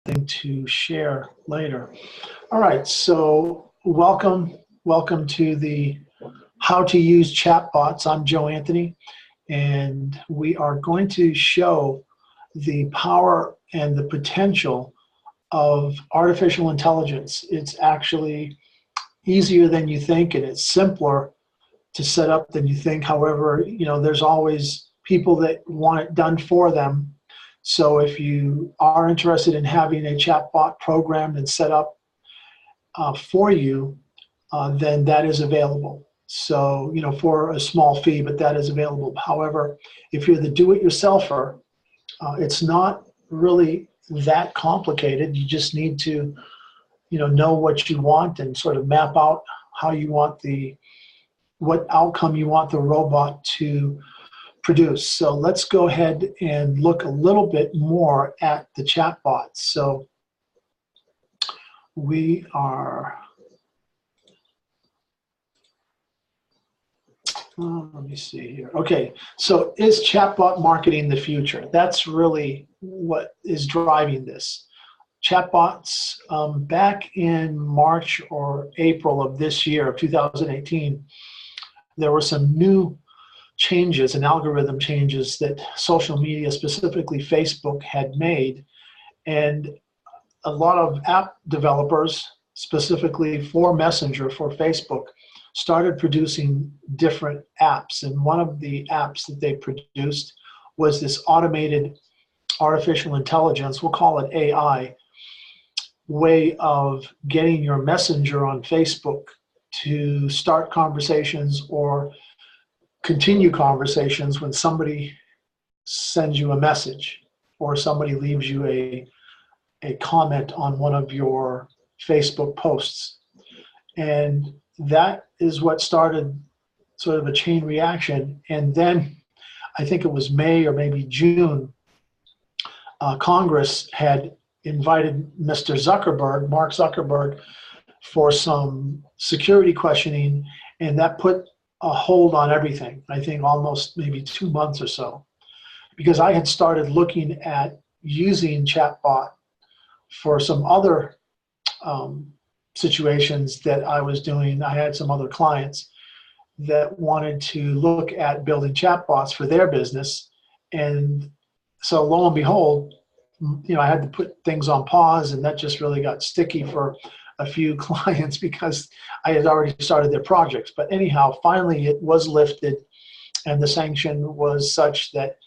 to share later. All right, so welcome to the How to Use Chatbots. I'm Joe Anthony, and we are going to show the power and the potential of artificial intelligence. It's actually easier than you think, and it's simpler to set up than you think. However, there's always people that want it done for them. So if you are interested in having a chatbot programmed and set up for you, then that is available. So, for a small fee, but that is available. However, if you're the do-it-yourselfer, it's not really that complicated. You just need to, know what you want and sort of map out how you want what outcome you want the robot to produce. So let's go ahead and look a little bit more at the chatbots. So we are, let me see here. Okay, so is chatbot marketing the future? That's really what is driving this. Chatbots, back in March or April of this year, of 2018, there were some new changes and algorithm changes that social media, specifically Facebook, had made. And a lot of app developers, specifically for Messenger, for Facebook, started producing different apps. And one of the apps that they produced was this automated artificial intelligence, we'll call it AI, way of getting your Messenger on Facebook to start conversations or continue conversations when somebody sends you a message or somebody leaves you a comment on one of your Facebook posts. And that is what started sort of a chain reaction. And then I think it was May or maybe June, Congress had invited Mr. Zuckerberg, Mark Zuckerberg, for some security questioning, and that put a hold on everything. I think almost maybe 2 months or so, because I had started looking at using Chatbot for some other situations that I was doing. I had some other clients that wanted to look at building chatbots for their business, and so lo and behold, I had to put things on pause, and that just really got sticky for a few clients because I had already started their projects. But anyhow, finally it was lifted, and the sanction was such that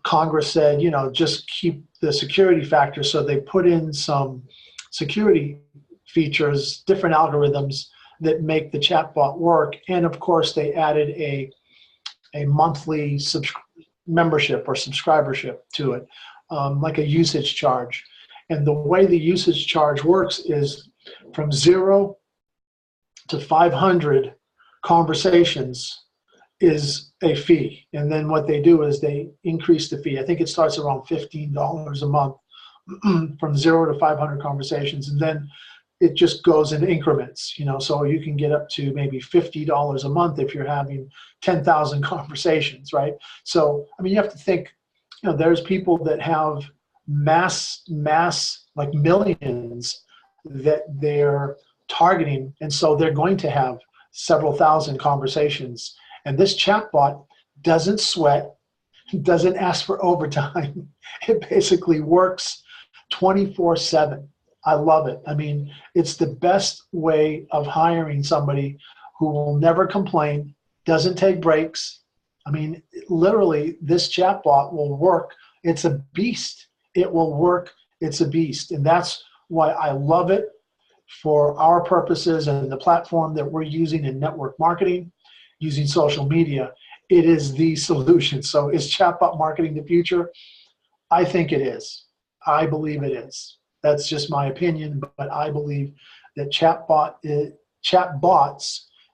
Congress said, just keep the security factor. So they put in some security features, different algorithms that make the chatbot work. And of course, they added a monthly membership or subscribership to it, like a usage charge. And the way the usage charge works is from 0 to 500 conversations is a fee. And then what they do is they increase the fee. I think it starts around $15 a month from 0 to 500 conversations. And then it just goes in increments, so you can get up to maybe $50 a month if you're having 10,000 conversations, right? So, you have to think, there's people that have mass, like millions that they're targeting. And so they're going to have several thousand conversations. And this chatbot doesn't sweat, doesn't ask for overtime. It basically works 24/7. I love it. It's the best way of hiring somebody who will never complain, doesn't take breaks. Literally, this chatbot will work. It's a beast. It will work. It's a beast. And that's why I love it for our purposes and the platform that we're using in network marketing, using social media. It is the solution. So is chatbot marketing the future? I think it is. I believe it is. That's just my opinion, but I believe that chatbots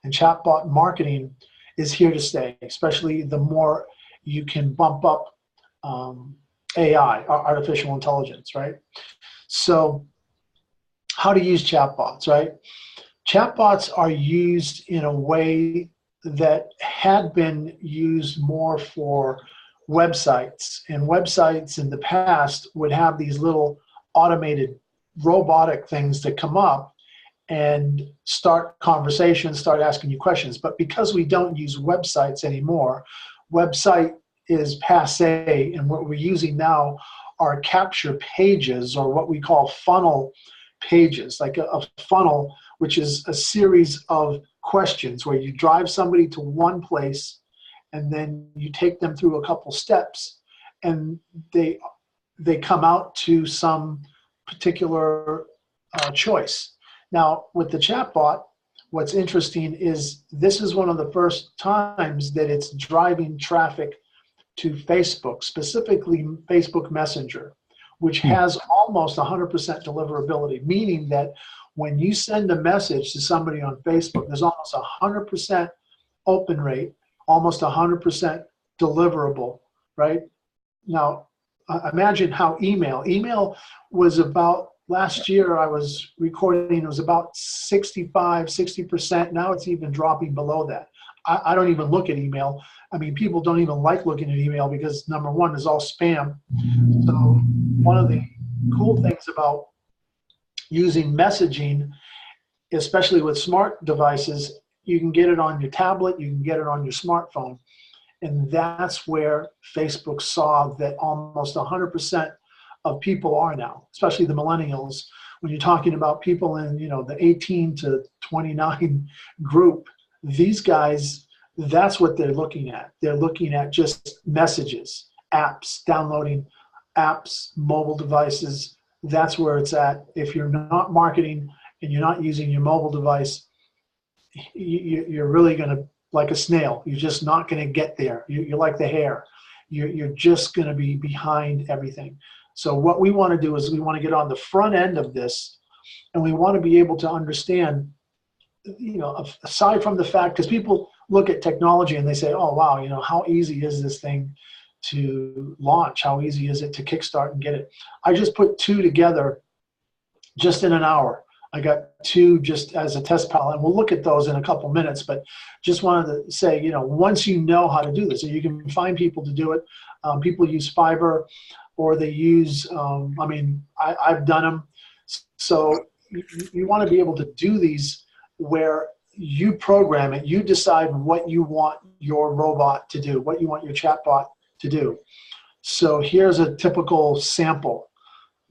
and chatbot marketing is here to stay, especially the more you can bump up AI, artificial intelligence, right? So how to use chatbots, right? Chatbots are used in a way that had been used more for websites, and websites in the past would have these little automated robotic things that come up and start conversations, start asking you questions. But because we don't use websites anymore, website is passé, and what we're using now are capture pages, or what we call funnel pages, like a funnel, which is a series of questions where you drive somebody to one place and then you take them through a couple steps and they come out to some particular choice. Now, with the chatbot, what's interesting is this is one of the first times that it's driving traffic to Facebook, specifically Facebook Messenger, which has almost 100% deliverability, meaning that when you send a message to somebody on Facebook, there's almost 100% open rate, almost 100% deliverable, right? Now, imagine how email was about, last year I was recording, it was about 60%. Now it's even dropping below that. I don't even look at email. I mean, people don't even like looking at email because number one, is all spam. So one of the cool things about using messaging, especially with smart devices, you can get it on your tablet, you can get it on your smartphone. And that's where Facebook saw that almost 100% of people are now, especially the millennials. When you're talking about people in, the 18 to 29 group, these guys, that's what they're looking at. They're looking at just messages, apps, downloading apps, mobile devices. That's where it's at. If you're not marketing and you're not using your mobile device, you're really going to, like a snail, you're just not going to get there. You're like the hare. You're just going to be behind everything. So what we want to do is we want to get on the front end of this, and we want to be able to understand, aside from the fact, because people look at technology and they say, oh, wow, how easy is this thing to launch? How easy is it to kickstart and get it? I just put 2 together just in an hour. I got 2 just as a test pilot, and we'll look at those in a couple minutes, but just wanted to say, once you know how to do this, and you can find people to do it. People use Fiverr, or they use, I've done them. So you want to be able to do these where you program it, you decide what you want your robot to do, what you want your chatbot to do. So here's a typical sample.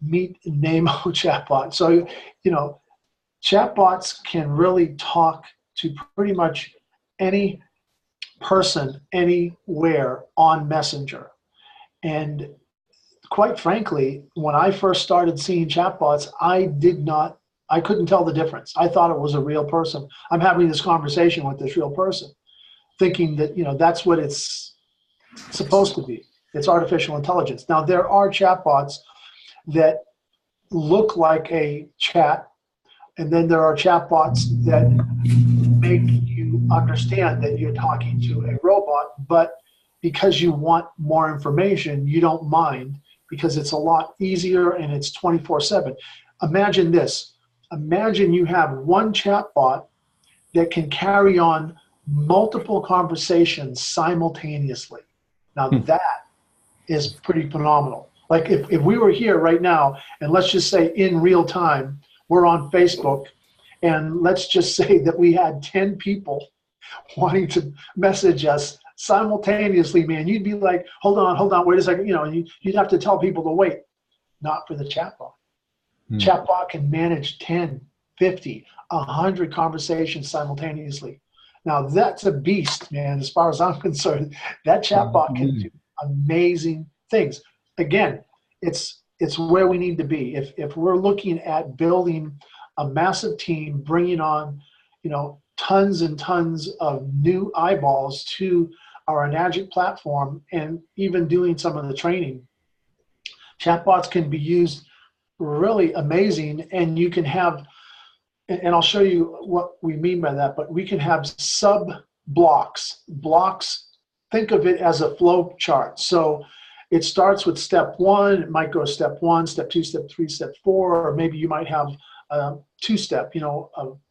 Meet Nemo chatbot. So, chatbots can really talk to pretty much any person anywhere on Messenger. And quite frankly, when I first started seeing chatbots, I couldn't tell the difference. I thought it was a real person. I'm having this conversation with this real person, thinking that, that's what it's supposed to be. It's artificial intelligence. Now, there are chatbots that look like a chat, and then there are chatbots that make you understand that you're talking to a robot, but because you want more information, you don't mind, because it's a lot easier and it's 24/7. Imagine this. Imagine you have one chatbot that can carry on multiple conversations simultaneously. Now that is pretty phenomenal. Like if we were here right now, and let's just say in real time, we're on Facebook, and let's just say that we had 10 people wanting to message us simultaneously, man, you'd be like, hold on, wait a second, you'd have to tell people to wait. Not for the chatbot. Chatbot can manage 10, 50, 100 conversations simultaneously. Now that's a beast, man, as far as I'm concerned. That chatbot can do amazing things. Again, it's where we need to be. If we're looking at building a massive team, bringing on, tons and tons of new eyeballs to our Enagic platform, and even doing some of the training, chatbots can be used really amazing. And you can have, and I'll show you what we mean by that, but we can have sub blocks. Think of it as a flow chart. So it starts with step 1, it might go step 1, step 2, step 3, step 4, or maybe you might have 2-step,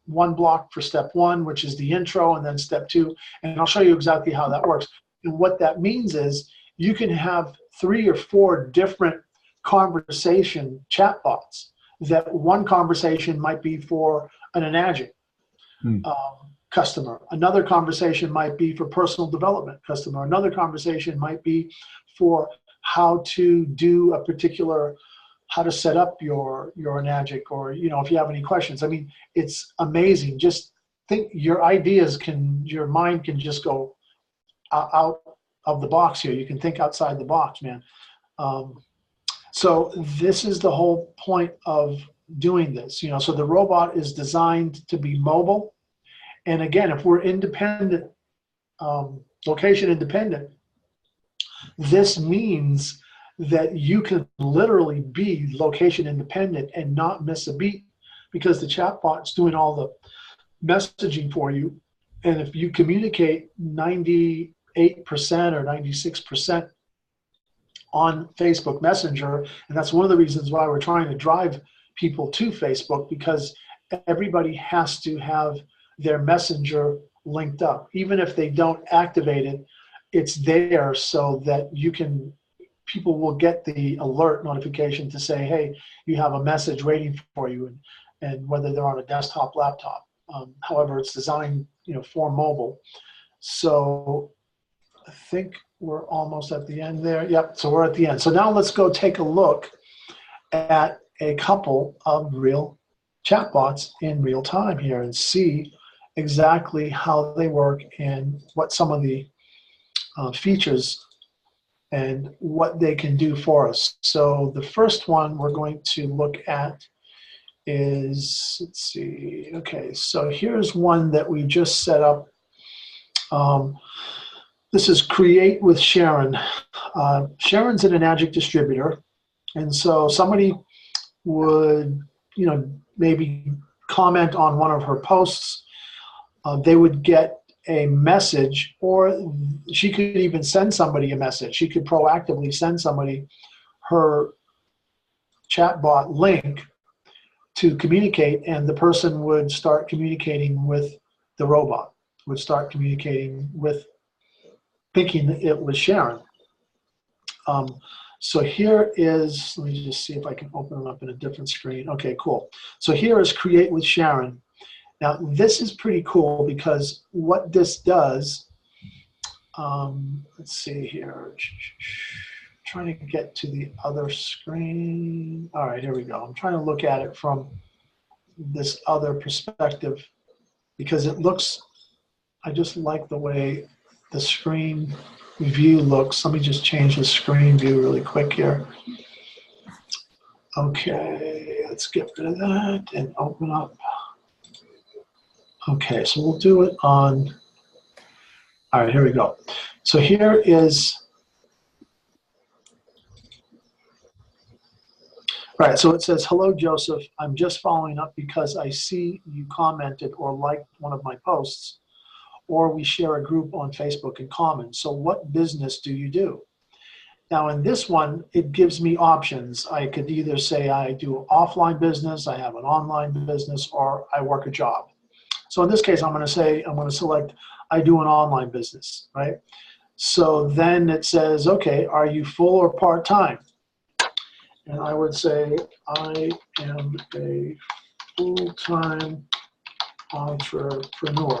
1 block for step 1, which is the intro, and then step 2. And I'll show you exactly how that works. And what that means is you can have 3 or 4 different conversation chatbots. That one conversation might be for an Enagic customer. Another conversation might be for personal development customer. Another conversation might be for how to do a particular, how to set up your Enagic, or, you know, if you have any questions. I mean, it's amazing. Just think, your ideas can, your mind can just go out of the box here. You can think outside the box, man. So this is the whole point of doing this, you know. So the robot is designed to be mobile. And again, if we're independent, location independent, this means that you can literally be location independent and not miss a beat, because the chatbot's doing all the messaging for you. And if you communicate 98% or 96% on Facebook Messenger, and that's one of the reasons why we're trying to drive people to Facebook, because everybody has to have their messenger linked up. Even if they don't activate it, it's there so that you can, people will get the alert notification to say, hey, you have a message waiting for you, and whether they're on a desktop, laptop. However, it's designed, you know, for mobile. So I think we're almost at the end there. Yep, so we're at the end. So now let's go take a look at a couple of real chatbots in real time here and see exactly how they work and what some of the features and what they can do for us. So the first one we're going to look at is, let's see, okay, so here's one that we just set up. This is Create with Sharon. Sharon's an Enagic distributor, and so somebody would, you know, maybe comment on one of her posts. They would get a message, or she could even send somebody a message. She could proactively send somebody her chatbot link to communicate, and the person would start communicating with the robot, would start communicating with, thinking it was Sharon. So here is, let me just see if I can open it up in a different screen. Okay, cool. So here is Create with Sharon. Now this is pretty cool, because what this does, let's see here, trying to get to the other screen. All right, here we go. I'm trying to look at it from this other perspective, because it looks, I just like the way the screen view looks. Let me just change the screen view really quick here. Okay, let's get rid of that and open up. Okay, so we'll do it on, all right, here we go. So here is, all right, so it says, hello, Joseph. I'm just following up because I see you commented or liked one of my posts, or we share a group on Facebook in common. So what business do you do? Now in this one, it gives me options. I could either say I do offline business, I have an online business, or I work a job. So in this case, I'm going to say, I'm going to select, I do an online business, right? So then it says, okay, are you full or part-time? And I would say, I am a full-time entrepreneur.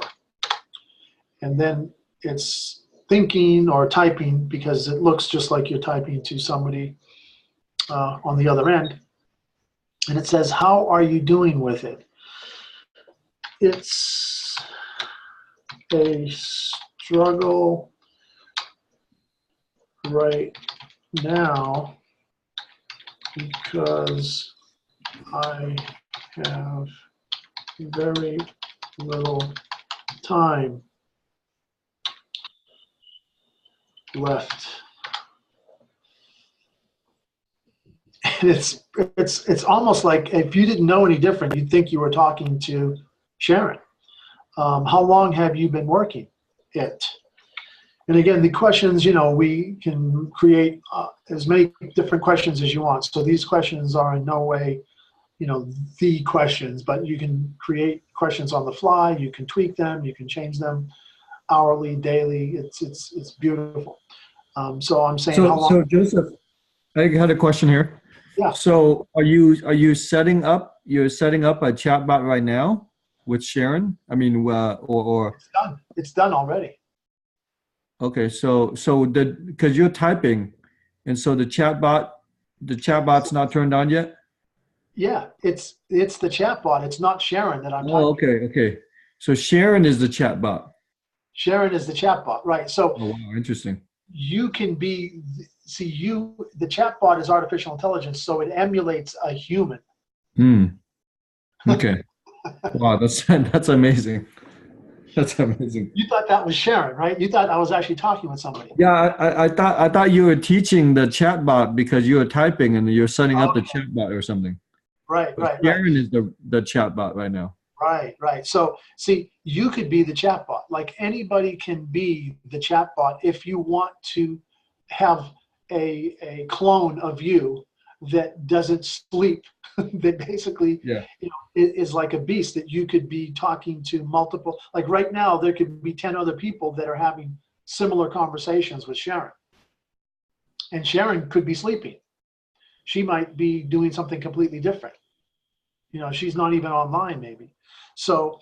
And then it's thinking or typing, because it looks just like you're typing to somebody on the other end. And it says, how are you doing with it? It's a struggle right now because I have very little time left. And it's almost like, if you didn't know any different, you'd think you were talking to Sharon. How long have you been working it? And again, the questions, you know, we can create as many different questions as you want. So these questions are in no way, you know, the questions, but you can create questions on the fly. You can tweak them. You can change them hourly, daily. It's beautiful. So I'm saying, how long? So Joseph, I had a question here. Yeah, So are you setting up a chatbot right now with Sharon? I mean, or it's done. It's done already. okay, so the because you're typing, and so the chatbot's not turned on yet. Yeah, it's the chatbot. It's not Sharon that I'm Oh, typing. okay, okay. So Sharon is the chatbot. Sharon is the chatbot, right? So Oh, wow, interesting. you can be, see, the chatbot is artificial intelligence, so it emulates a human. Hmm. Okay. Wow, that's that's amazing. That's amazing. You thought that was Sharon, right? You thought I was actually talking with somebody. Yeah, I thought you were teaching the chatbot because you were typing and you're setting up the Okay. chatbot or something. Right, But right, right, Sharon is the chatbot right now. right, right. So, see, you could be the chatbot. Like anybody can be the chatbot if you want to have a clone of you that doesn't sleep, that basically, Yeah. you know, is like a beast that you could be talking to multiple. Like right now, there could be 10 other people that are having similar conversations with Sharon, and Sharon could be sleeping. She might be doing something completely different. You know, she's not even online maybe. So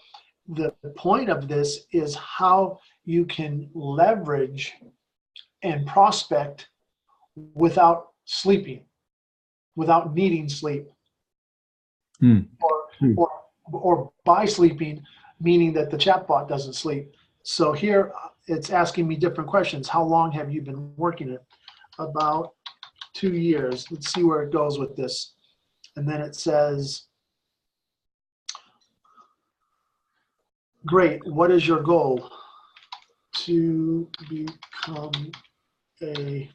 the point of this is how you can leverage and prospect without sleeping, without needing sleep, Hmm. or Hmm. or or by sleeping, meaning that the chatbot doesn't sleep. So here it's asking me different questions. How long have you been working it? About 2 years. Let's see where it goes with this. And then it says, great, what is your goal? To become a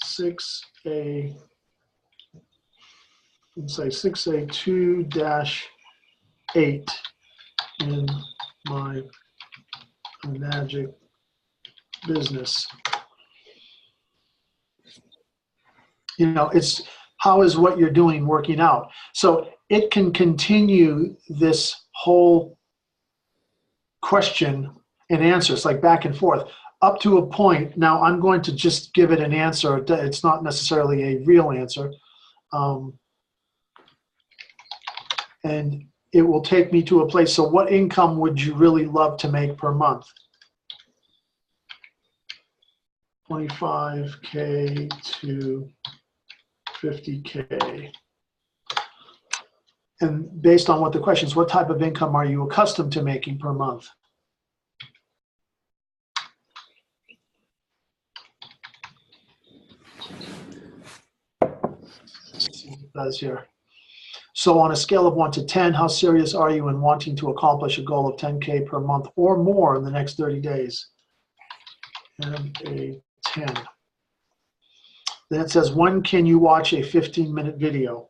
6A, let's say 6A 2-8 in my magic business. You know, it's how is what you're doing working out? So it can continue this whole question and answers, like back and forth, up to a point. Now I'm going to just give it an answer. It's not necessarily a real answer. Um, and it will take me to a place. So what income would you really love to make per month? 25K to 50K. And based on what the questions, what type of income are you accustomed to making per month? Let's see what it does here. So on a scale of 1 to 10, how serious are you in wanting to accomplish a goal of 10K per month or more in the next 30 days? And a 10. Then it says, when can you watch a 15-minute video?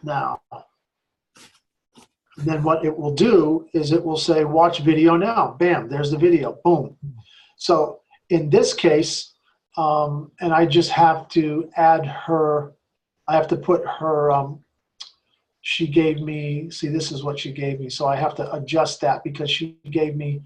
Now. And then what it will do is it will say, watch video now. Bam, there's the video. Boom. So in this case, and I just have to add her, I have to put her, she gave me, see, this is what she gave me. So I have to adjust that because she gave me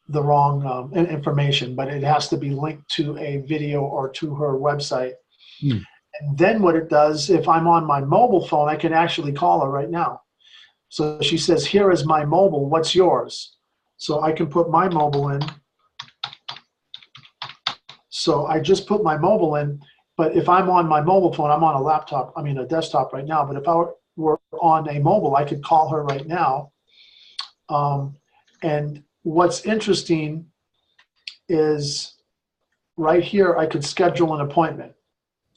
the wrong information, but it has to be linked to a video or to her website. Hmm. And then what it does, if I'm on my mobile phone, I can actually call her right now. So she says, here is my mobile, what's yours? So I can put my mobile in. So I just put my mobile in, but if I'm on my mobile phone, I'm on a laptop, I mean a desktop right now, but if I were on a mobile, I could call her right now. And what's interesting is right here, I could schedule an appointment.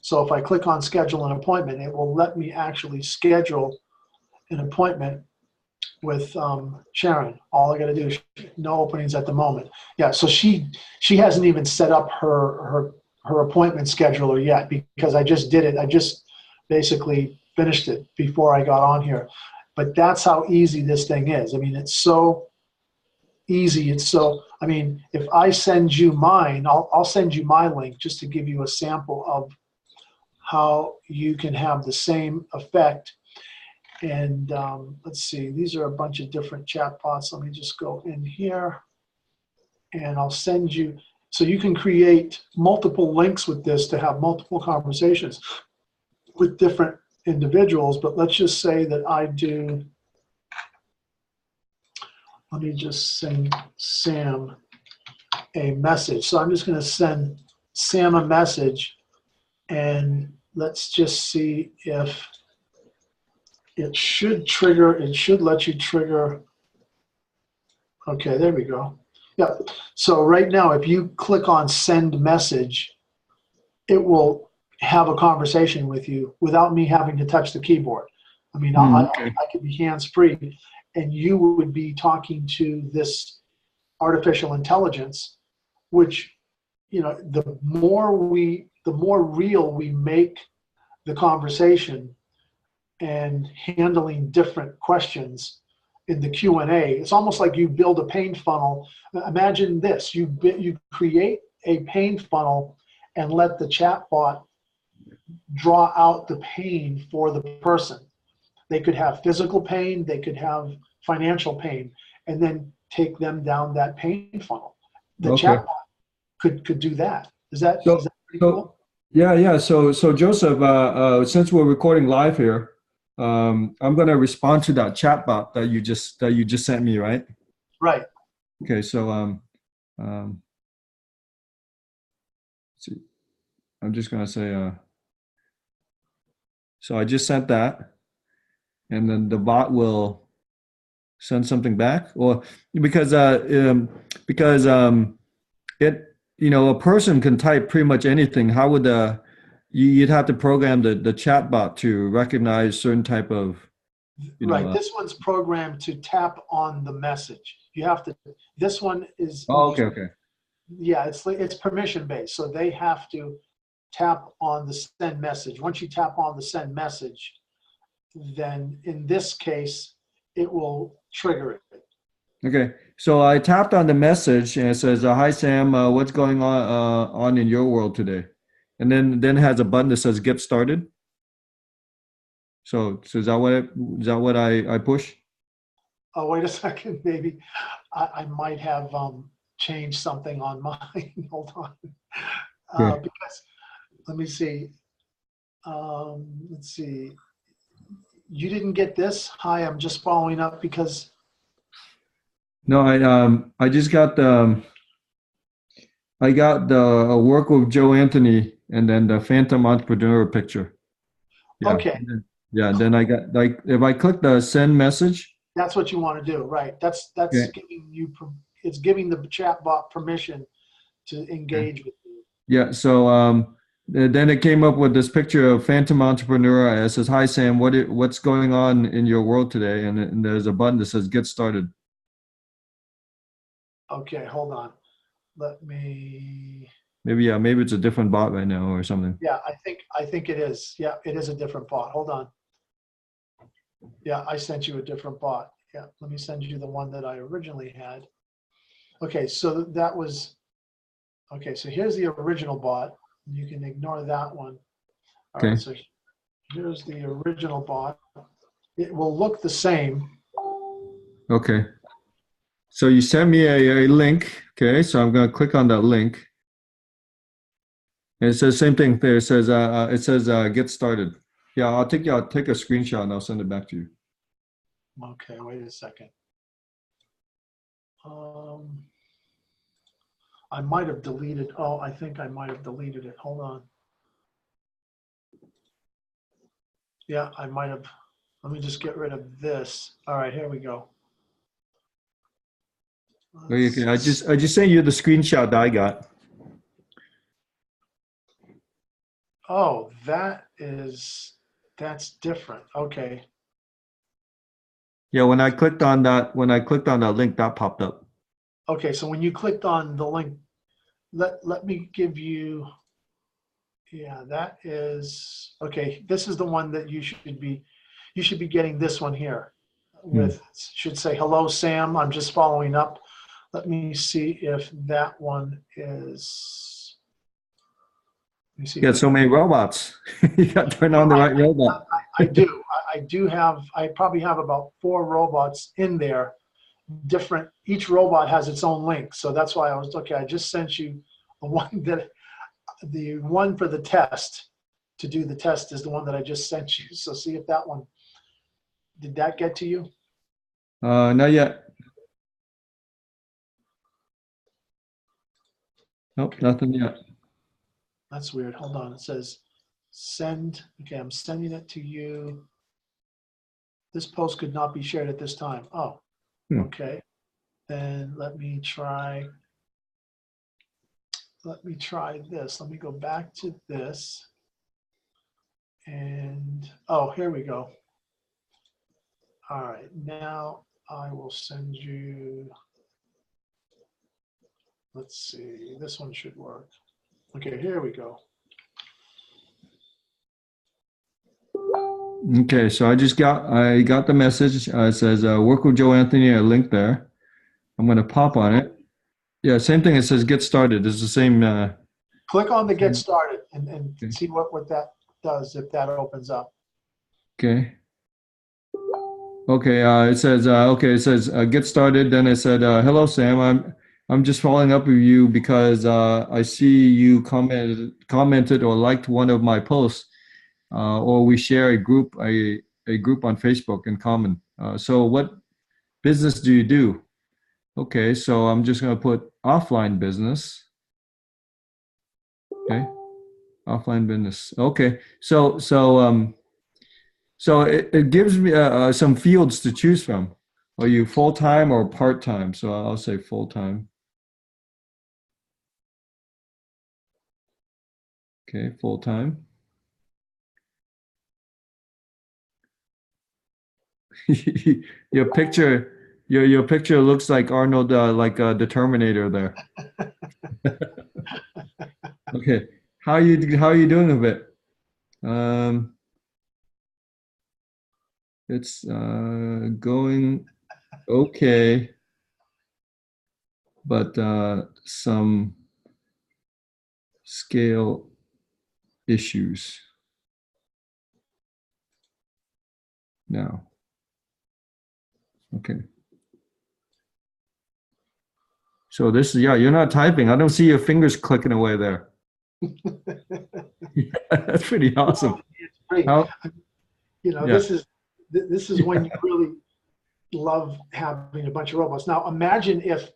So if I click on schedule an appointment, it will let me actually schedule an appointment with Sharon. All I got to do is no openings at the moment. Yeah, so she hasn't even set up her appointment scheduler yet because I just did it. I just basically finished it before I got on here. But that's how easy this thing is. I mean, it's so easy. It's so, I mean, if I send you mine, I'll send you my link just to give you a sample of how you can have the same effect. And let's see, these are a bunch of different chatbots. Let me just go in here and I'll send you, so you can create multiple links with this to have multiple conversations. with different individuals, but let's just say that I do, let me just send Sam a message. So I'm just going to send Sam a message, and let's just see if it should trigger, it should let you trigger. Okay, there we go. Yeah, so right now, if you click on send message, it will have a conversation with you without me having to touch the keyboard. I mean, Okay. I could be hands-free, and you would be talking to this artificial intelligence, which, you know, the more real we make the conversation and handling different questions in the Q&A, it's almost like you build a pain funnel. Imagine this, you create a pain funnel and let the chatbot draw out the pain for the person. They could have physical pain, they could have financial pain, and then take them down that pain funnel. The Okay. chatbot could do that. Is that So, pretty so cool? yeah. So Joseph, since we're recording live here, I'm gonna respond to that chatbot that you just sent me, right? Right. Okay. So um, let's see. I'm just gonna say so I just sent that, and then the bot will send something back, or because it, a person can type pretty much anything. How would you'd have to program the chatbot to recognize certain type of, Right. This one's programmed to tap on the message. You have to, this one is, oh, okay. yeah, it's permission based. So they have to tap on the send message. Once you tap on the send message, then in this case, it will trigger it. Okay, so I tapped on the message and it says, "Hi Sam, what's going on in your world today?" And then it has a button that says "Get started." So is that what I push? Oh, wait a second, maybe I might have changed something on mine. Hold on. Okay. Because let me see. Let's see. You didn't get this? Hi, I'm just following up because, No, I just got I got the work with Joe Anthony and then the Phantom Entrepreneur picture. Yeah. okay, Yeah. Then I got, like, if I click the send message. that's what you want to do, right? Okay. That's giving you, it's giving the chatbot permission to Okay. engage with you. Yeah. So then it came up with this picture of Phantom Entrepreneur. It says, "Hi Sam, what's going on in your world today?" And there's a button that says "Get started." Okay, hold on. Let me, Maybe it's a different bot right now or something. yeah, I think it is. Yeah, it is a different bot. Hold on. Yeah, I sent you a different bot. Yeah, let me send you the one that I originally had. Okay, so that was, okay, so here's the original bot. You can ignore that one. All right, Okay. so here's the original bot. It will look the same. Okay. So you sent me a link. Okay. So I'm gonna click on that link. And it says same thing there. It says get started. Yeah, I'll take a screenshot and I'll send it back to you. Okay, wait a second. Um, I might have deleted, oh, I think I might have deleted it. Hold on. Yeah, I might have, let me just get rid of this. All right, here we go. Okay, I just sent you the screenshot that I got. Oh, that's different. Okay. Yeah, when I clicked on that link, that popped up. Okay, so when you clicked on the link, let me give you, yeah, that is, okay, this is the one that you should be getting this one here Hmm. with, should say, "Hello, Sam, I'm just following up." Let me see if that one is, let me see You if got I so got, many robots. You got to turn on the right robot. I do. I do have, I probably have about 4 robots in there, different, each robot has its own link. So that's why I was, okay, I just sent you the one that, the one for the test to do the test is the one that I just sent you. So see if that one, did that get to you? Not yet. Nope, nothing yet. That's weird. Hold on. It says send. Okay, I'm sending it to you. This post could not be shared at this time. Oh, okay. Then let me try this. Let me go back to this. And, oh, here we go. All right, now I will send you, let's see, this one should work. Okay, here we go. Okay, so I got the message. It says work with Joe Anthony, a link there. I'm going to pop on it. Yeah, same thing. It says get started. It's the same. Click on the get started and Okay. see what that does if that opens up. Okay. Okay. It says okay. It says get started. Then it said hello Sam. I'm just following up with you because I see you commented or liked one of my posts, or we share a group on Facebook in common. So what business do you do? Okay, so I'm just going to put offline business. Okay, offline business. Okay, so it gives me some fields to choose from. Are you full time or part time? So I'll say full time. Okay, full time. Your picture, your picture looks like Arnold, like the Terminator there. Okay, how are you doing with it? Um, it's going okay, but some scale issues now. Okay. So this is, yeah, you're not typing. I don't see your fingers clicking away there. That's pretty awesome. It's great. How, You know, yeah, this is when you really love having a bunch of robots. Now imagine if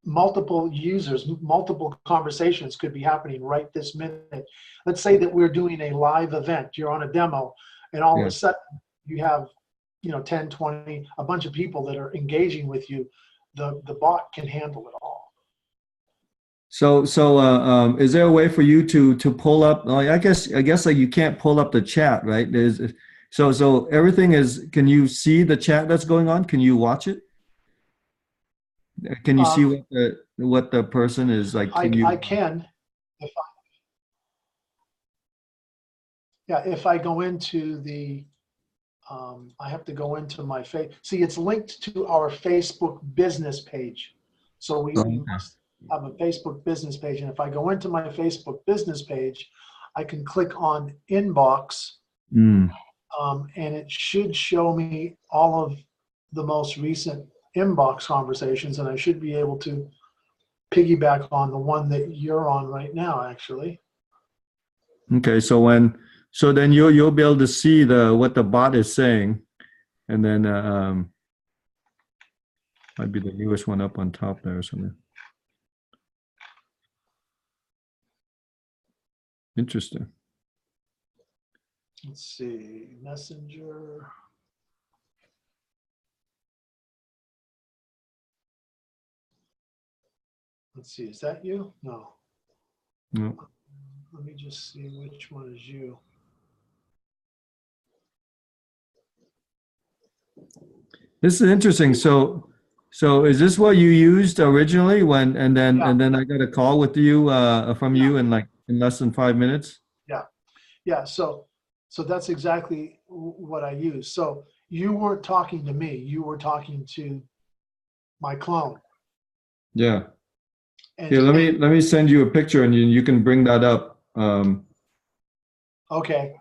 multiple users, multiple conversations could be happening right this minute. Let's say that we're doing a live event, you're on a demo, and all of yeah. a sudden you have, 10, 20, a bunch of people that are engaging with you. The bot can handle it all. So, is there a way for you to pull up? Like, I guess like you can't pull up the chat, right? So everything is. Can you see the chat that's going on? Can you watch it? Can you see Um, what the person is like? I, Can I you? can, if I, yeah, if I go into I have to go into my face. See, it's linked to our Facebook business page. So we Okay. must have a Facebook business page. And if I go into my Facebook business page, I can click on inbox, Mm. and it should show me all of the most recent inbox conversations. And I should be able to piggyback on the one that you're on right now, actually. Okay. So then you'll be able to see the what the bot is saying, and then might be the newest one up on top there or something. Interesting. Let's see, Messenger. Let's see, is that you? No. No. Let me just see which one is you. This is interesting. So is this what you used originally when Yeah, and then I got a call with you from yeah, you in like in less than 5 minutes? yeah, yeah. So that's exactly what I use. So you weren't talking to me. You were talking to my clone. Yeah. Here, And let me send you a picture and you can bring that up. okay,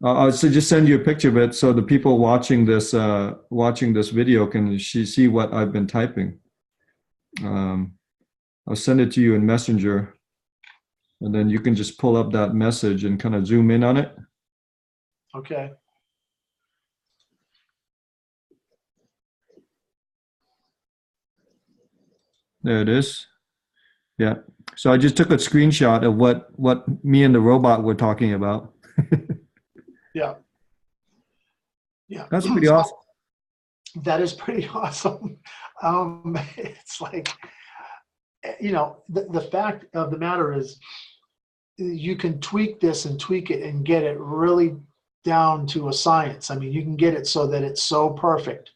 I'll just send you a picture of it so the people watching this video can see what I've been typing. Um, I'll send it to you in Messenger, and then you can just pull up that message and kind of zoom in on it. Okay. There it is. Yeah. So I just took a screenshot of what me and the robot were talking about. Yeah. Yeah. That's pretty So awesome. that is pretty awesome. It's like, the fact of the matter is you can tweak this and tweak it and get it really down to a science. I mean, you can get it so that it's so perfect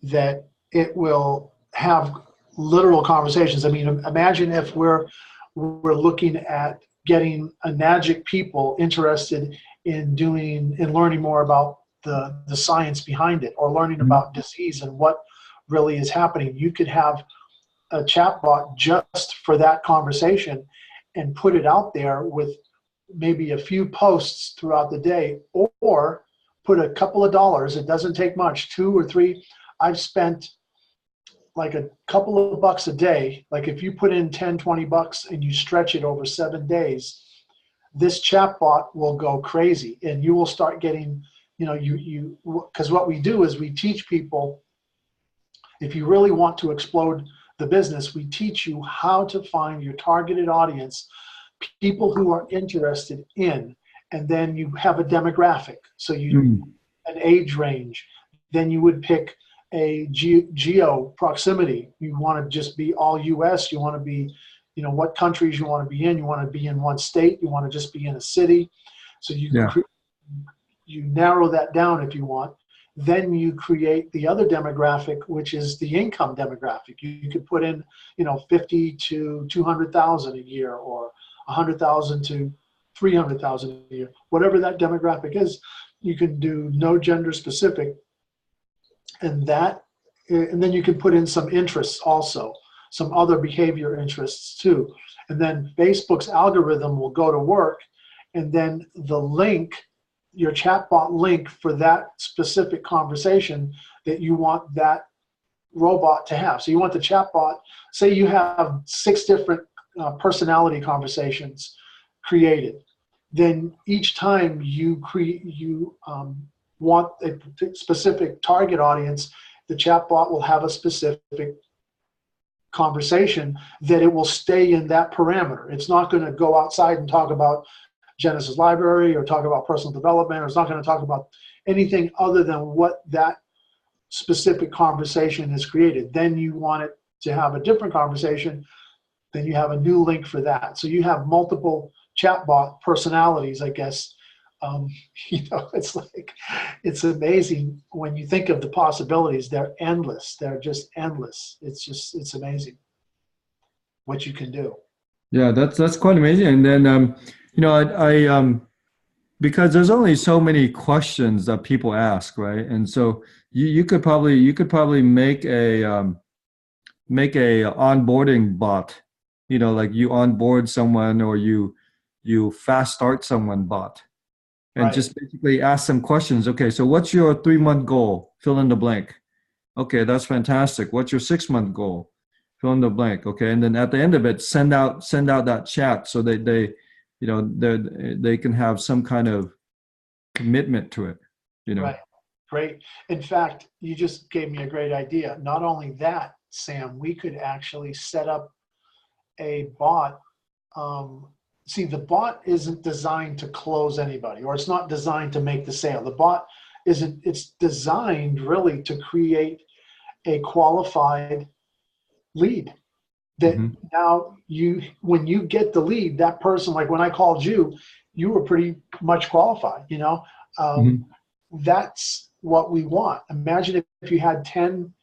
that it will have literal conversations. I mean, imagine if we're looking at getting Anagic people interested in learning more about the science behind it, or learning Mhm. about disease and what really is happening. You could have a chatbot just for that conversation and put it out there with maybe a few posts throughout the day, or put a couple of dollars. It doesn't take much, 2 or 3. I've spent like a couple of bucks a day. Like if you put in 10, 20 bucks and you stretch it over 7 days, this chatbot will go crazy, and you will start getting, because what we do is we teach people, if you really want to explode the business, we teach you how to find your targeted audience, people who are interested in, and then you have a demographic. So you Mm. an age range. Then you would pick a geo proximity. You want to just be all US. You want to be, what countries you want to be in. You want to be in one state. You want to just be in a city. So Yeah. you narrow that down if you want. Then you create the other demographic, which is the income demographic. You could put in, 50 to 200,000 a year, or 100,000 to 300,000 a year, whatever that demographic is. You can do no gender specific, and then you can put in some interests also, some other behavior interests too. And then Facebook's algorithm will go to work, and then the link, your chatbot link for that specific conversation that you want that robot to have. So you want the chatbot, say you have 6 different personality conversations created. Then each time you want a specific target audience, the chatbot will have a specific conversation that it will stay in that parameter. It's not going to go outside and talk about Genesis Library or talk about personal development, or it's not going to talk about anything other than what that specific conversation is created. Then you want it to have a different conversation, then you have a new link for that. So you have multiple chatbot personalities, I guess. Um, it's amazing when you think of the possibilities. They're endless. They're just endless. It's amazing what you can do. Yeah, that's quite amazing. And then I because there's only so many questions that people ask, right? And so you could probably make a onboarding bot, like you onboard someone or you fast start someone bot, and Right. just basically ask some questions. Okay, so what's your 3 month goal? Fill in the blank. Okay, that's fantastic. What's your 6 month goal? Fill in the blank. Okay, and then at the end of it, send out that chat so that they can have some kind of commitment to it. You know. Right. Great. In fact, you just gave me a great idea. Not only that, Sam, we could actually set up a bot. Um, See, the bot isn't designed to close anybody, or it's not designed to make the sale. The bot isn't, it's designed really to create a qualified lead, that Hmm. now when you get the lead, that person, like when I called you, you were pretty much qualified. Um, Hmm. that's what we want. Imagine if you had 10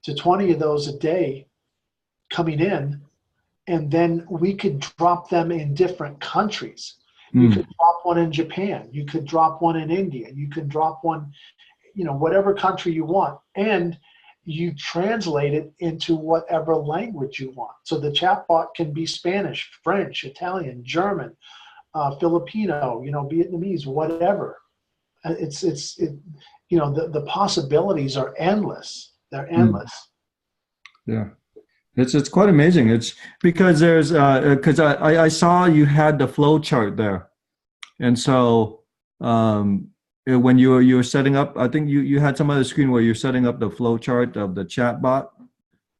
to 20 of those a day coming in, and then we could drop them in different countries. You Mm. could drop one in Japan, you could drop one in India, you could drop one, whatever country you want, and you translate it into whatever language you want. So the chatbot can be Spanish, French, Italian, German, Filipino, Vietnamese, whatever. The possibilities are endless. They're Mm. endless. Yeah. It's quite amazing. It's because I saw you had the flow chart there, and so when you were setting up, I think you had some other screen where you're setting up the flow chart of the chatbot,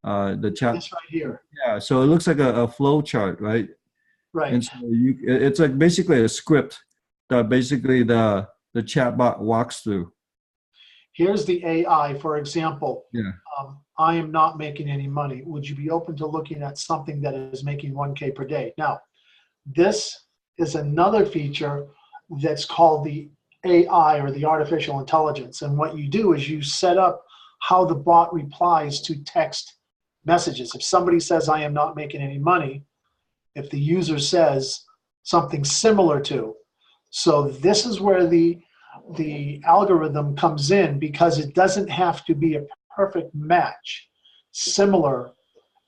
the chat. This right here. Yeah, so it looks like a flow chart, right? Right. And so it's like basically a script that basically the chatbot walks through. Here's the AI, for example. Yeah. I am not making any money. Would you be open to looking at something that is making 1K per day? Now, this is another feature that's called the AI, or the artificial intelligence. And what you do is you set up how the bot replies to text messages. If somebody says, I am not making any money, if the user says something similar to. So this is where the algorithm comes in, because it doesn't have to be a perfect match. Similar,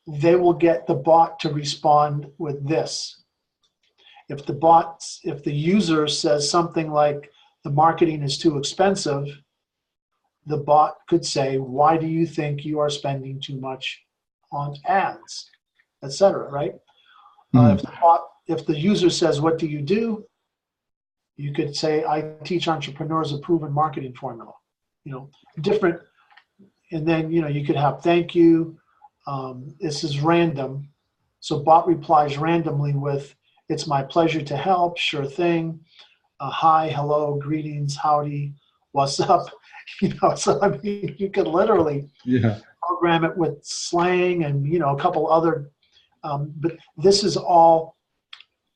they will get the bot to respond with this. If the user says something like, the marketing is too expensive, the bot could say, why do you think you are spending too much on ads, etc., right? If the user says, what do you do? You could say, I teach entrepreneurs a proven marketing formula, different. And then, you could have, thank you. This is random. So bot replies randomly with, it's my pleasure to help, sure thing. Hi, hello, greetings, howdy, what's up? So I mean, you could literally program it with slang and, a couple other, but this is all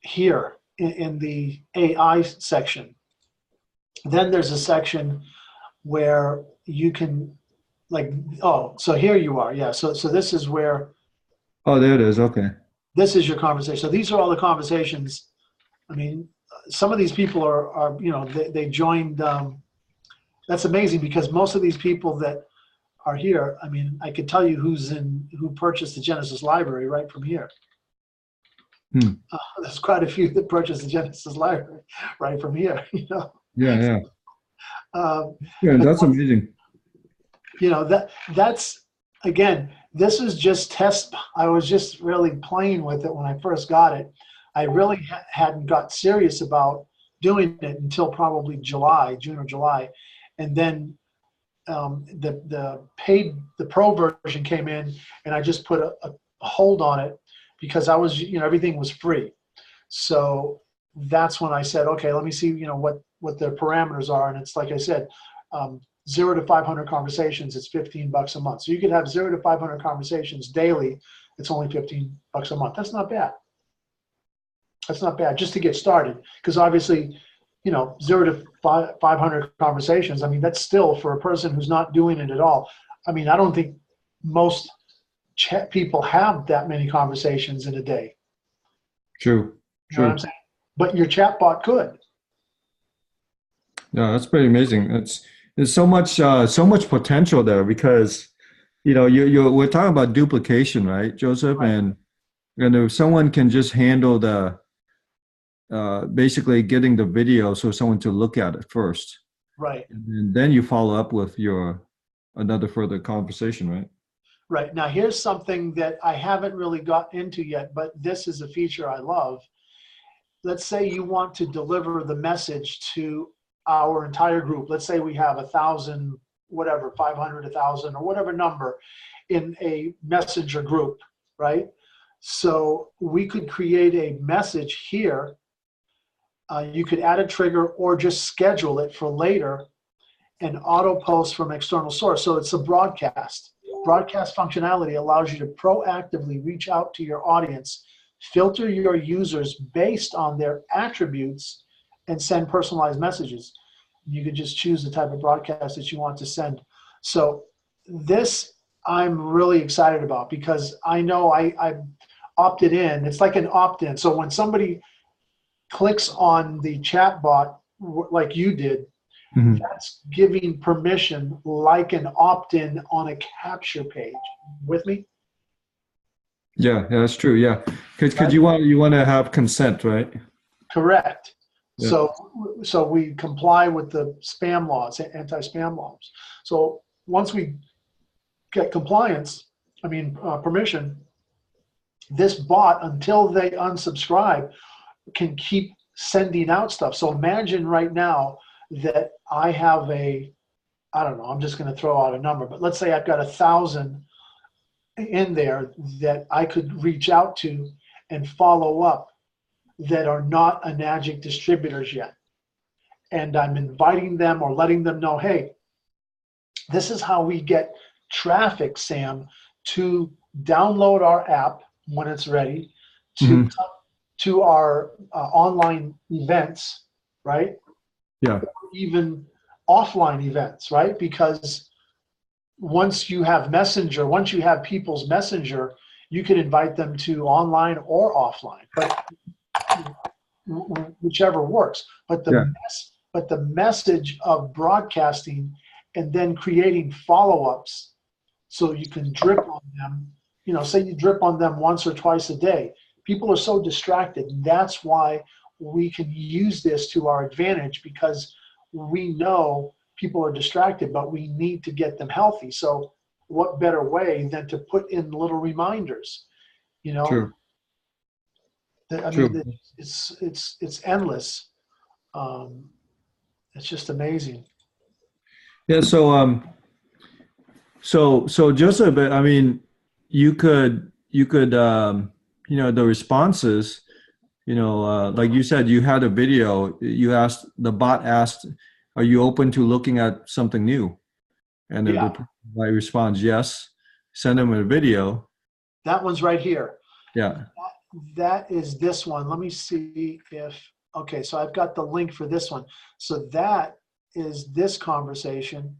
here in the AI section. Then there's a section where you can so here you are. Yeah. So this is where. Oh, there it is. Okay. This is your conversation. So these are all the conversations. I mean, some of these people are they joined. That's amazing, because most of these people that are here, I mean, I could tell you who purchased the Genesis library right from here. There's quite a few that purchased the Genesis library right from here. Yeah. Yeah, that's amazing. That's, again, this is just test. I was just really playing with it when I first got it. I really hadn't got serious about doing it until probably June or July. And then the pro version came in, and I just put a hold on it, because I was, everything was free. So that's when I said, okay, let me see, what the parameters are. And it's like I said, 0 to 500 conversations, it's $15 a month. So you could have 0 to 500 conversations daily. It's only $15 a month. That's not bad. That's not bad, just to get started. Because obviously, 0 to 500 conversations, I mean, that's still, for a person who's not doing it at all. I mean, I don't think most people have that many conversations in a day. True. You know what I'm saying? But your chatbot could. Yeah, that's pretty amazing. There's so much potential there, because we're talking about duplication, right, Joseph? Right. And if someone can just handle the basically getting the video, so someone to look at it first, right, and then you follow up with another further conversation, right? Right. Now, here's something that I haven't really got into yet, but this is a feature I love. Let's say you want to deliver the message to our entire group. Let's say we have 1,000, whatever, 500, 1,000, or whatever number in a messenger group, right? So we could create a message here. You could add a trigger or just schedule it for later and auto post from external source. So it's a broadcast. Broadcast functionality allows you to proactively reach out to your audience, filter your users based on their attributes, and send personalized messages. You could just choose the type of broadcast that you want to send. So this I'm really excited about, because I know I opted in. It's like an opt-in. So when somebody clicks on the chatbot like you did, that's giving permission, like an opt-in on a capture page. With me? Yeah, that's true. Yeah, because you want to have consent, right? Correct. Yeah. So we comply with the spam laws, anti-spam laws. So once we get permission, this bot, until they unsubscribe, can keep sending out stuff. So imagine right now that I have I don't know, I'm just going to throw out a number, but let's say I've got 1,000 in there that I could reach out to and follow up that are not Enagic distributors yet. And I'm inviting them or letting them know, hey, this is how we get traffic, Sam, to download our app when it's ready, to to our online events, right? Yeah. Even offline events, right? Because once you have Messenger, once you have people's Messenger, you can invite them to online or offline, but whichever works. But the message of broadcasting and then creating follow-ups so you can drip on them, you know, say you drip on them once or twice a day. People are so distracted. That's why we can use this to our advantage, because we know people are distracted, but we need to get them healthy. So what better way than to put in little reminders, you know? True. I mean, it's endless. It's just amazing. Yeah. So Joseph, I mean, you could, you know, the responses, you know, like you said, you had a video, the bot asked, are you open to looking at something new? And the Yeah, reply responds, yes, send them a video. that one's right here. Yeah. That is this one. Let me see if, okay, so I've got the link for this one. So that is this conversation.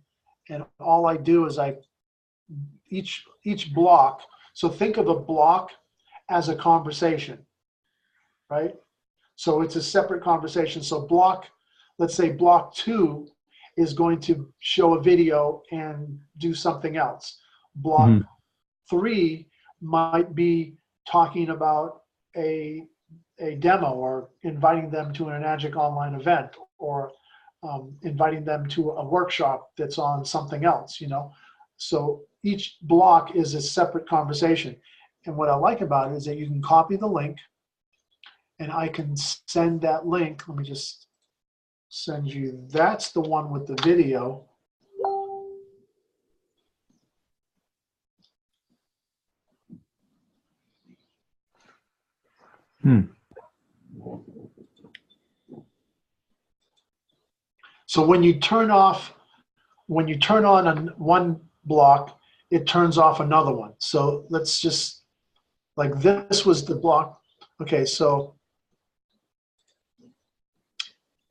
And all I do is each block. So think of a block as a conversation, right? So it's a separate conversation. So let's say block 2 is going to show a video and do something else. Block 3 might be talking about a demo, or inviting them to an Enagic online event, or inviting them to a workshop that's on something else, you know. So each block is a separate conversation. And what I like about it is that you can copy the link, and I can send that link. Let me just send you, that's the one with the video. So when you turn on one block, it turns off another one. So let's just, like, this was the block. Okay, so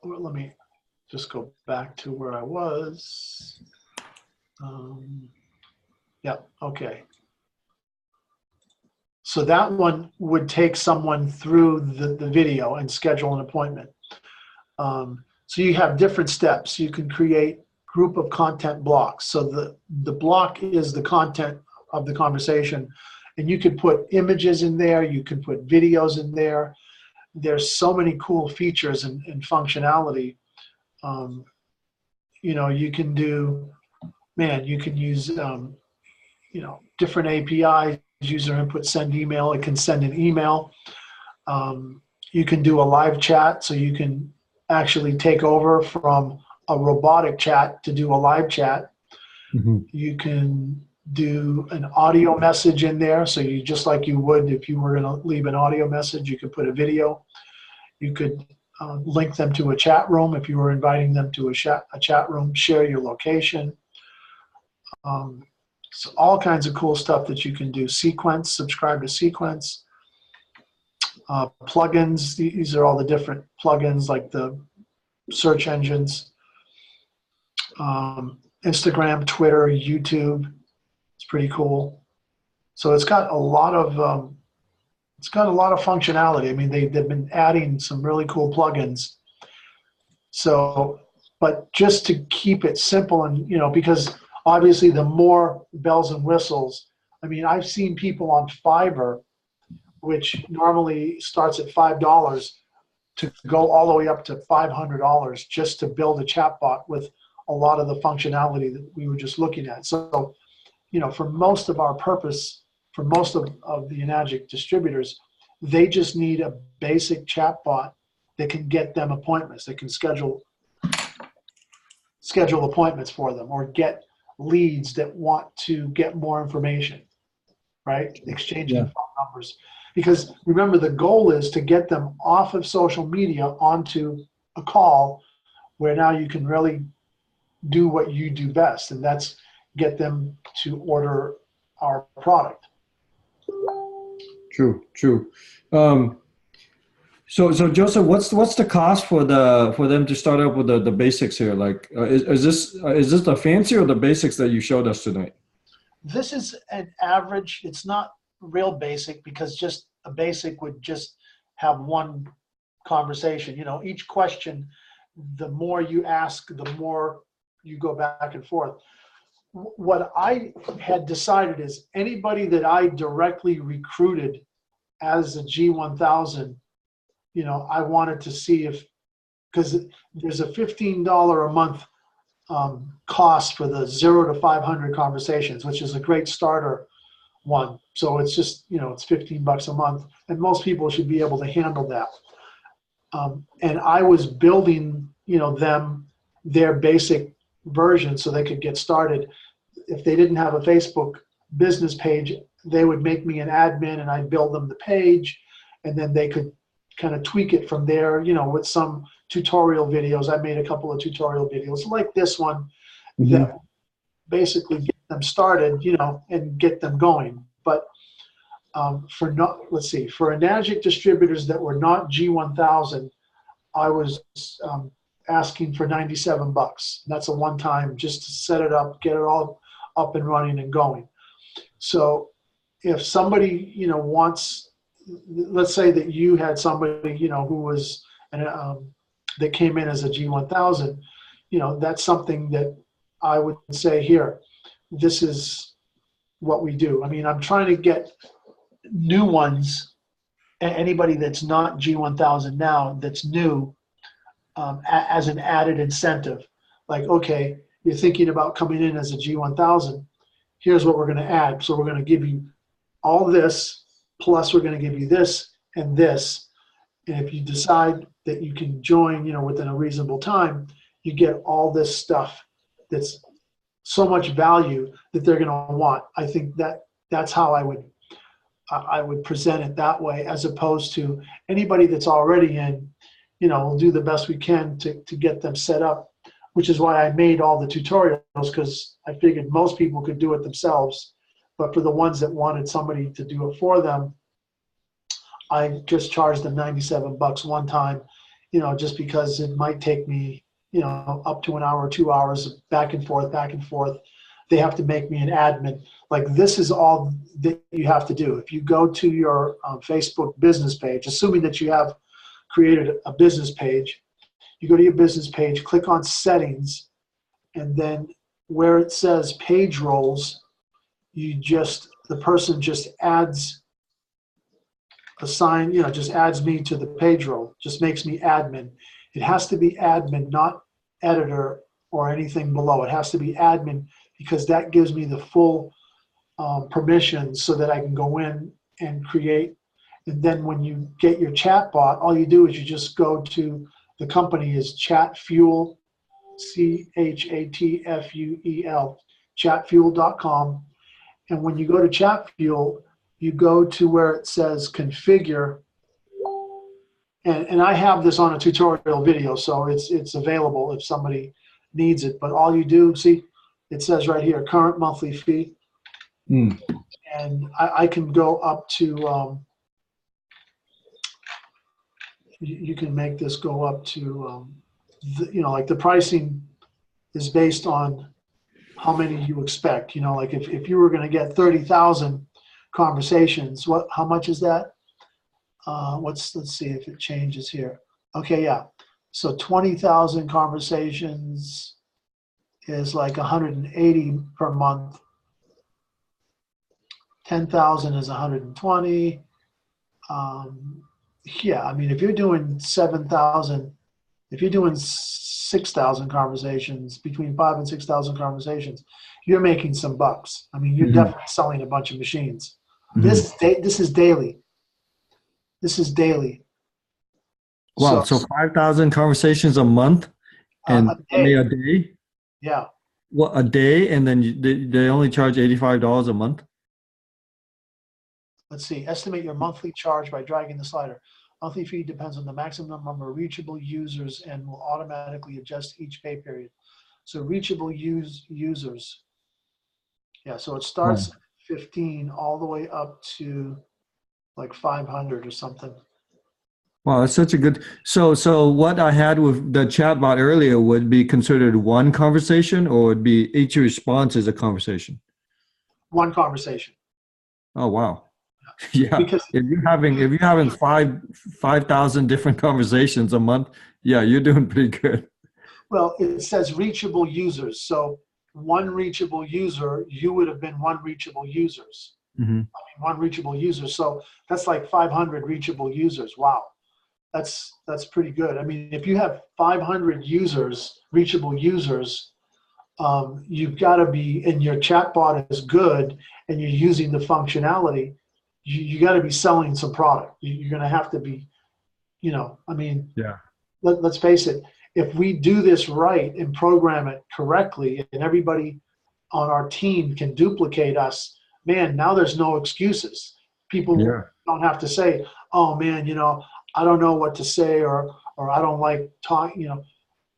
let me just go back to where I was. Yeah, okay. So that one would take someone through the video and schedule an appointment. So you have different steps. You can create group of content blocks. So the block is the content of the conversation, and you can put images in there. You can put videos in there. There's so many cool features and functionality. You know, you can do, man, you can use, you know, different APIs, user input, send email. It can send an email. You can do a live chat, so you can actually take over from a robotic chat to do a live chat. You can do an audio message in there, so you, just like you would if you were going to leave an audio message, you could put a video. You could link them to a chat room if you were inviting them to a chat room, share your location. So all kinds of cool stuff that you can do. Sequence, subscribe to Sequence. Plugins, these are all the different plugins, like the search engines. Instagram, Twitter, YouTube. It's pretty cool. So it's got a lot of functionality. I mean, they've been adding some really cool plugins. So, but just to keep it simple, and you know, because obviously the more bells and whistles. I mean, I've seen people on Fiverr, which normally starts at $5, to go all the way up to $500 just to build a chatbot with a lot of the functionality that we were just looking at. So, you know, for most of our purpose, for most of the Enagic distributors, they just need a basic chatbot that can get them appointments. They can schedule schedule appointments for them or get leads that want to get more information, right? Exchanging Yeah. phone numbers. Because remember, the goal is to get them off of social media onto a call where now you can really do what you do best, and that's get them to order our product. True, true. So Joseph, what's the cost for them to start up with the basics here? Like, is this the fancy or the basics that you showed us tonight? This is an average. It's not real basic because just a basic would just have one conversation. You know, each question, the more you ask, the more you go back and forth. What I had decided is anybody that I directly recruited as a G1000, you know, I wanted to see if, because there's a $15 a month cost for the 0 to 500 conversations, which is a great starter one. So it's just, you know, it's $15 a month, and most people should be able to handle that. And I was building, you know, their basic version so they could get started. If they didn't have a Facebook business page, they would make me an admin and I'd build them the page, and then they could kind of tweak it from there, you know, with some tutorial videos. I made a couple of tutorial videos like this one that basically get them started, you know, and get them going. But for Enagic distributors that were not G1000, I was asking for $97. That's a one-time just to set it up, get it all up and running and going. So if somebody, you know, wants, let's say that you had somebody, you know, who was that came in as a G1000, you know, that's something that I would say, here, this is what we do. I mean, I'm trying to get new ones, anybody that's not G1000 now, that's new, as an added incentive. Like, okay, you're thinking about coming in as a G1000, here's what we're going to add. So we're going to give you all this, plus we're going to give you this and this. And if you decide that you can join, you know, within a reasonable time, you get all this stuff that's so much value that they're going to want. I think that's how I would present it that way, as opposed to anybody that's already in, you know, we'll do the best we can to get them set up, which is why I made all the tutorials, because I figured most people could do it themselves. But for the ones that wanted somebody to do it for them, I just charged them $97 one time, you know, just because it might take me, you know, up to an hour or 2 hours back and forth, back and forth. They have to make me an admin. Like, this is all that you have to do. If you go to your Facebook business page, assuming that you have created a business page, you go to your business page, click on settings, and then where it says page roles, the person just adds you know, just adds me to the page role, just makes me admin. It has to be admin, not editor or anything below. It has to be admin, because that gives me the full permission so that I can go in and create. And then when you get your chatbot, all you do is you just go to, the company is Chatfuel, Chatfuel, chatfuel.com. And when you go to Chatfuel, you go to where it says configure. And I have this on a tutorial video, so it's available if somebody needs it. But all you do, see, it says right here, current monthly fee. And I can go up to, you can make this go up to, you know, like the pricing is based on how many you expect. You know, like if you were going to get 30,000 conversations, how much is that? Let's see if it changes here. Okay, yeah. So 20,000 conversations is like 180 per month. 10,000 is 120. Yeah, I mean, if you're doing 7,000, if you're doing 6,000 conversations, between 5,000 and 6,000 conversations, you're making some bucks. I mean, you're definitely selling a bunch of machines. This is daily. This is daily. Wow, so 5,000 conversations a month and a only day. a day? Yeah. What, a day, and then they only charge $85 a month? Let's see. Estimate your monthly charge by dragging the slider. Monthly fee depends on the maximum number of reachable users and will automatically adjust each pay period. So reachable users. Yeah, so it Wow. starts at 15 all the way up to like 500 or something. Wow, that's such a good. So what I had with the chatbot earlier would be considered one conversation, or would be each response is a conversation? One conversation. Oh, wow. Yeah. Because, If you're having 5,000 different conversations a month, yeah, you're doing pretty good. well, it says reachable users. So one reachable user, you would have been one reachable users. Hmm. I mean, one reachable user. So that's like 500 reachable users. Wow. That's pretty good. I mean, if you have 500 users, reachable users, you've got to be, and your chatbot is good, and you're using the functionality. You got to be selling some product. You're going to have to be, I mean, Yeah. let's face it. If we do this right and program it correctly, and everybody on our team can duplicate us, man, now there's no excuses. People Yeah. don't have to say, "Oh man, I don't know what to say," or "I don't like talking."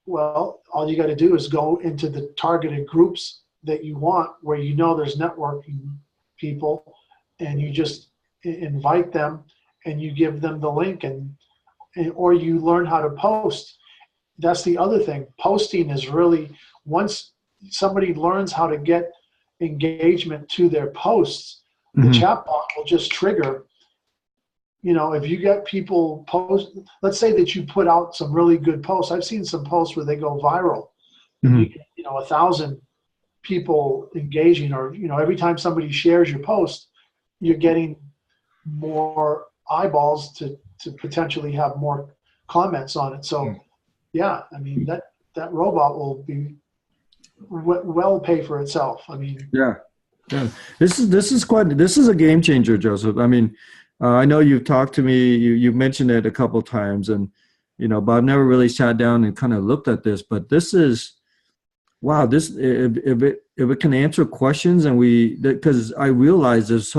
Well, all you got to do is go into the targeted groups that you want, where there's networking people, and you just invite them, and you give them the link, or you learn how to post. That's the other thing. Posting is really, once somebody learns how to get engagement to their posts, the Hmm. chatbot will just trigger. If you get people post, let's say that you put out some really good posts. I've seen some posts where they go viral, and you Hmm. get 1,000 people engaging, or every time somebody shares your post, you're getting more eyeballs to potentially have more comments on it. So yeah, I mean that robot will be well pay for itself. I mean, Yeah. Yeah. This is a game changer, Joseph. I mean, I know you've talked to me, you've mentioned it a couple times, and but I've never really sat down and kind of looked at this. But this is wow. This if it can answer questions, and because I realize there's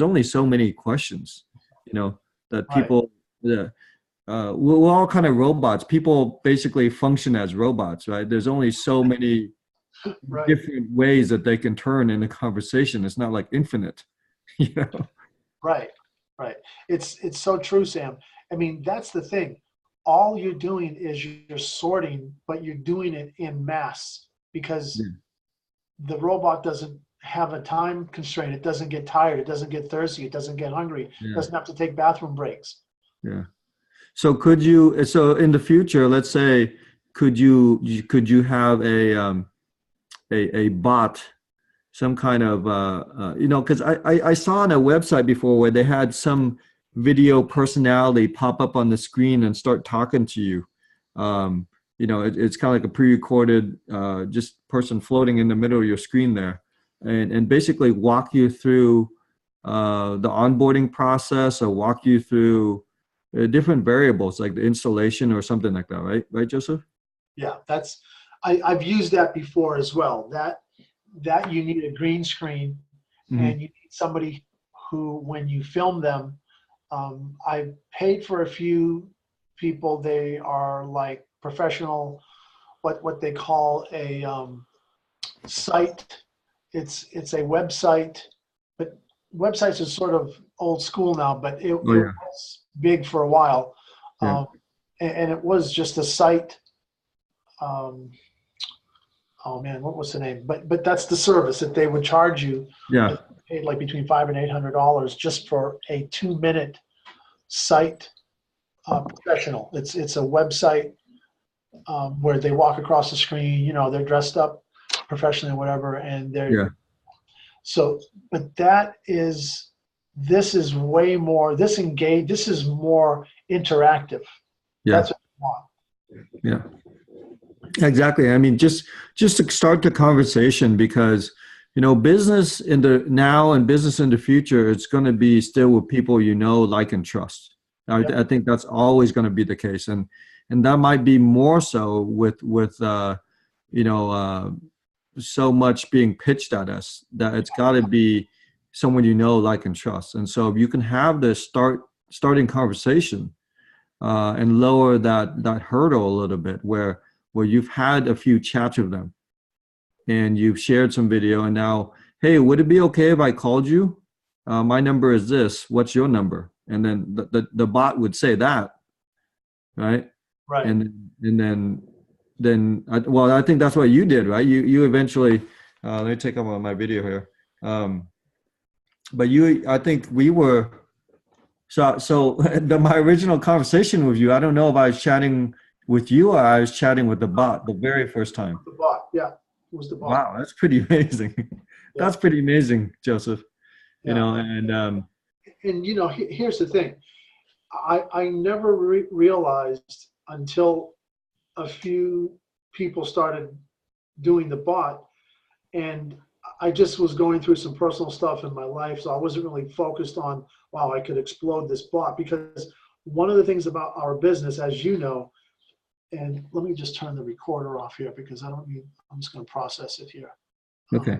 only so many questions, that right, people. Yeah. We're all kind of robots. People basically function as robots, right? There's only so many right, different ways that they can turn in a conversation. It's not like infinite, you know? right, right. It's so true, Sam. I mean, that's the thing. All you're doing is you're sorting, but you're doing it in mass because Yeah. the robot doesn't have a time constraint. It doesn't get tired. It doesn't get thirsty. It doesn't get hungry. It Yeah. doesn't have to take bathroom breaks. Yeah. So in the future, let's say, could you have a bot, some kind of because I saw on a website before where they had some video personality pop up on the screen and start talking to you. It's kind of like a pre-recorded just person floating in the middle of your screen there, and basically walk you through the onboarding process, or walk you through different variables like the installation or something like that, right, Joseph? Yeah, I've used that before as well. That you need a green screen, Hmm. and you need somebody who, when you film them, I paid for a few people. They are like professional, what they call a site. It's a website, but websites are sort of old school now. But it Oh yeah, was big for a while, yeah, um, and it was just a site. Um, oh man, what was the name? But that's the service that they would charge you. I yeah, paid like between $500 and $800 just for a 2-minute site professional. It's a website where they walk across the screen. They're dressed up professionally or whatever, and they're yeah, so. But this is way more. This is more interactive. yeah, That's what I want. yeah. Exactly. I mean, just to start the conversation, because business in the now and business in the future, it's going to be still with people like and trust. Yep. I think that's always going to be the case, and that might be more so with so much being pitched at us that it's got to be someone you know, like, and trust. And so if you can have this starting conversation and lower that hurdle a little bit, where you've had a few chats with them and you've shared some video, and now, hey, would it be okay if I called you? My number is this. What's your number? And then the bot would say that, right? Right. And then well, I think that's what you did, right? You eventually let me take up my video here. But I think we were so my original conversation with you, I don't know if I was chatting with you or I was chatting with the bot the very first time. The bot, yeah, it was the bot. Wow, that's pretty amazing. Yeah. That's pretty amazing, Joseph. Yeah. And here's the thing. I never realized until a few people started doing the bot, and I just was going through some personal stuff in my life, so I wasn't really focused on, wow, I could explode this bot. Because one of the things about our business, as you know, and let me just turn the recorder off here because I'm just going to process it here. Okay.